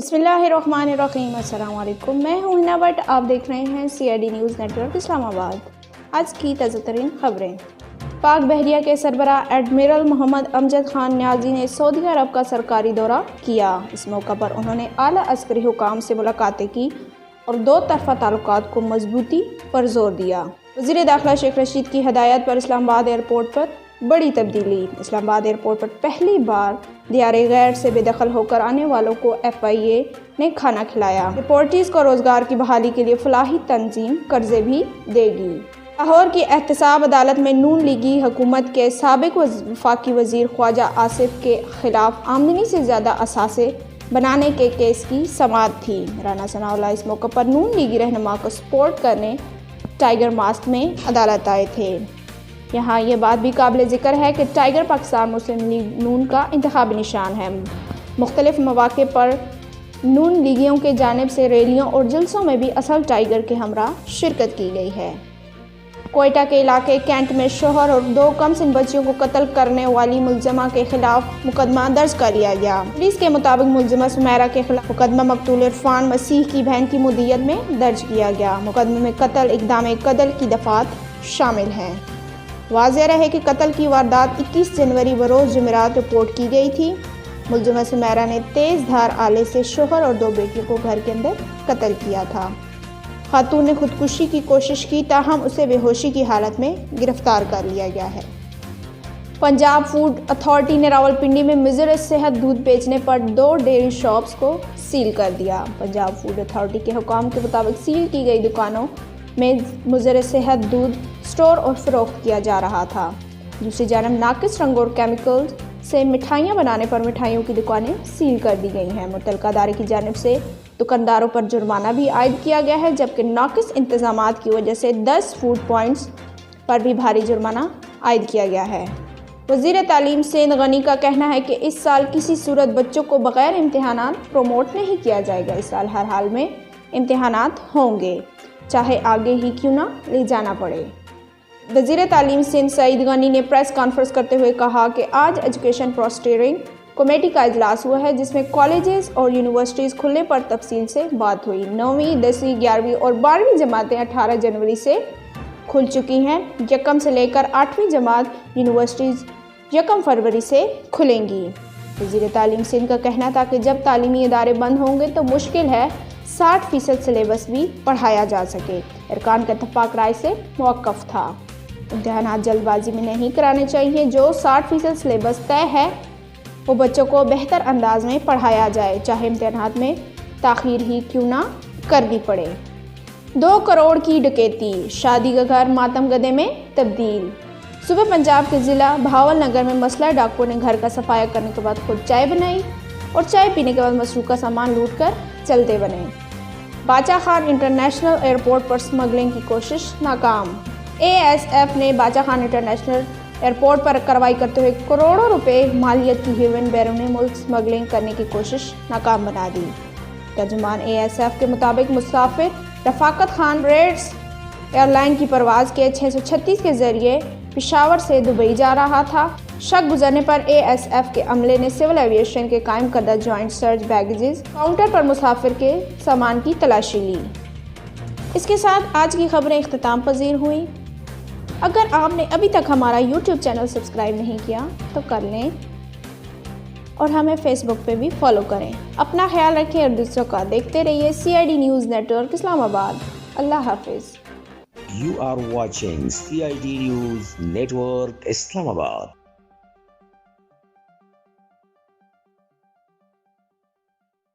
बिस्मिल्लाहिर्रहमानिर्रहीम। अस्सलाम वालेकुम। मैं हूं हिना भट्ट। आप देख रहे हैं CID न्यूज़ नेटवर्क इस्लामाबाद। आज की ताज़ा तरीन खबरें। पाक बहरिया के सरबराह एडमिरल मोहम्मद अमजद खान न्याजी ने सऊदी अरब का सरकारी दौरा किया। इस मौका पर उन्होंने आला अस्करी हुकाम से मुलाकातें की और दो तरफ़ा ताल्लुकात को मजबूती पर जोर दिया। वज़ीर दाखिला शेख रशीद की हदायत पर इस्लामाबाद एयरपोर्ट पर बड़ी तब्दीली। इस्लामाबाद एयरपोर्ट पर पहली बार दियारे गैर से बेदखल होकर आने वालों को FIA ने खाना खिलाया। डिपोर्टीज़ को रोज़गार की बहाली के लिए फलाही तंजीम कर्जे भी देगी। लाहौर की एहतसाब अदालत में नून लीगी हुकूमत के साबिक वफाकी वज़ीर ख्वाजा आसिफ के खिलाफ आमदनी से ज़्यादा असासे बनाने के केस की समाअत थी। राना सनाउल्लाह इस मौके पर नून लीगी रहनुमा को सपोर्ट करने टाइगर मास्क में अदालत आए थे। यहाँ ये बात भी काबिल ज़िक्र है कि टाइगर पाकिस्तान मुस्लिम लीग नून का इंतखाबी निशान है। मुख्तलिफ मौक़े पर नून लीगियों के जानिब से रैलियों और जलसों में भी असल टाइगर के हमरा शिरकत की गई है। कोयटा के इलाके कैंट में शोहर और दो कमसिन बच्चियों को कत्ल करने वाली मुलजमा के खिलाफ मुकदमा दर्ज कर लिया गया। पुलिस के मुताबिक मुलजमा सुमेरा के खिलाफ मुकदमा मकतूल इरफान मसीह की बहन की मुद्दियत में दर्ज किया गया। मुकदमे में कत्ल, इक़दाम कत्ल की दफ़ात शामिल हैं। वाज़ेह रहे कि कत्ल की वारदात 21 जनवरी बरोज़ जुमेरात रिपोर्ट की गई थी। मुलजमा सुमेरा ने तेज़ धार आले से शोहर और दो बेटियों को घर के अंदर कत्ल किया था। खातून ने खुदकुशी की कोशिश की, ताहम उसे बेहोशी की हालत में गिरफ्तार कर लिया गया है। पंजाब फूड अथॉरिटी ने रावलपिंडी में मुज़र सेहत दूध बेचने पर 2 डेयरी शॉप्स को सील कर दिया। पंजाब फूड अथॉरिटी के हुकाम के मुताबिक सील की गई दुकानों में मुज़र सेहत दूध स्टोर और फ़रोख्त किया जा रहा था। दूसरी जानब नाकिस रंग और केमिकल्स से मिठाइयाँ बनाने पर मिठाइयों की दुकानें सील कर दी गई हैं। मुतल्लिका अदारे की जानिब से दुकानदारों पर जुर्माना भी आयद किया गया है, जबकि नाकिस इंतज़ामात की वजह से 10 फूड पॉइंट्स पर भी भारी जुर्माना आयद किया गया है। वज़ीर तालीम सेंध गनी का कहना है कि इस साल किसी सूरत बच्चों को बग़ैर इम्तिहानात प्रमोट नहीं किया जाएगा। इस साल हर हाल में इम्तिहानात होंगे, चाहे आगे ही क्यों ना ले जाना पड़े। वज़ीर तालीम सिंध सईद गनी ने प्रेस कॉन्फ्रेंस करते हुए कहा कि आज एजुकेशन प्रोस्टेरिंग कमेटी का इजलास हुआ है, जिसमें कॉलेजेस और यूनिवर्सिटीज़ खुलने पर तफसील से बात हुई। 9वीं, 10वीं, 11वीं और 12वीं जमातें 18 जनवरी से खुल चुकी हैं। 1 से लेकर 8वीं जमात यूनिवर्सिटीज़ 1 फरवरी से खुलेंगी। वज़ीर तालीम सिंध का कहना था कि जब तालीमी इदारे बंद होंगे तो मुश्किल है 60% सिलेबस भी पढ़ाया जा सके। अरकान का इत्तफाक राय से मौक़िफ़ था। इम्तिहानात जल्दबाजी में नहीं कराने चाहिए। जो 60% सिलेबस तय है वो बच्चों को बेहतर अंदाज में पढ़ाया जाए, चाहे इम्तिहानात में ताख़ीर ही क्यों ना करनी पड़े। 2 करोड़ की डकैती, शादी का घर मातम गदे में तब्दील। सुबह पंजाब के ज़िला भावल नगर में मसला डाकुओं ने घर का सफाया करने के बाद खुद चाय बनाई और चाय पीने के बाद मसरूक़ा सामान लूट कर चलते बने। बाचा खान इंटरनेशनल एयरपोर्ट पर स्मगलिंग की कोशिश नाकाम। ASF ने बाचा खान इंटरनेशनल एयरपोर्ट पर कार्रवाई करते हुए करोड़ों रुपए मालियत की हीरोइन बैरून मुल्क स्मगलिंग करने की कोशिश नाकाम बना दी। तर्जुमान ASF के मुताबिक मुसाफिर रफ़ाकत खान रेड्स एयरलाइन की परवाज़ के 636 के ज़रिए पेशावर से दुबई जा रहा था। शक गुजरने पर ASF के अमले ने सिविल एविएशन के कायम करदा जॉइंट सर्च बैगेजेस काउंटर पर मुसाफिर के सामान की तलाशी ली। इसके साथ आज की खबरें इख्तिताम पजीर हुई। अगर आपने अभी तक हमारा YouTube चैनल सब्सक्राइब नहीं किया तो कर लें और हमें Facebook पे भी फॉलो करें। अपना ख्याल रखें और दूसरों का देखते रहिए CID न्यूज़ नेटवर्क इस्लामाबाद। अल्लाह हाफिज़। You are watching CID News Network Islamabad.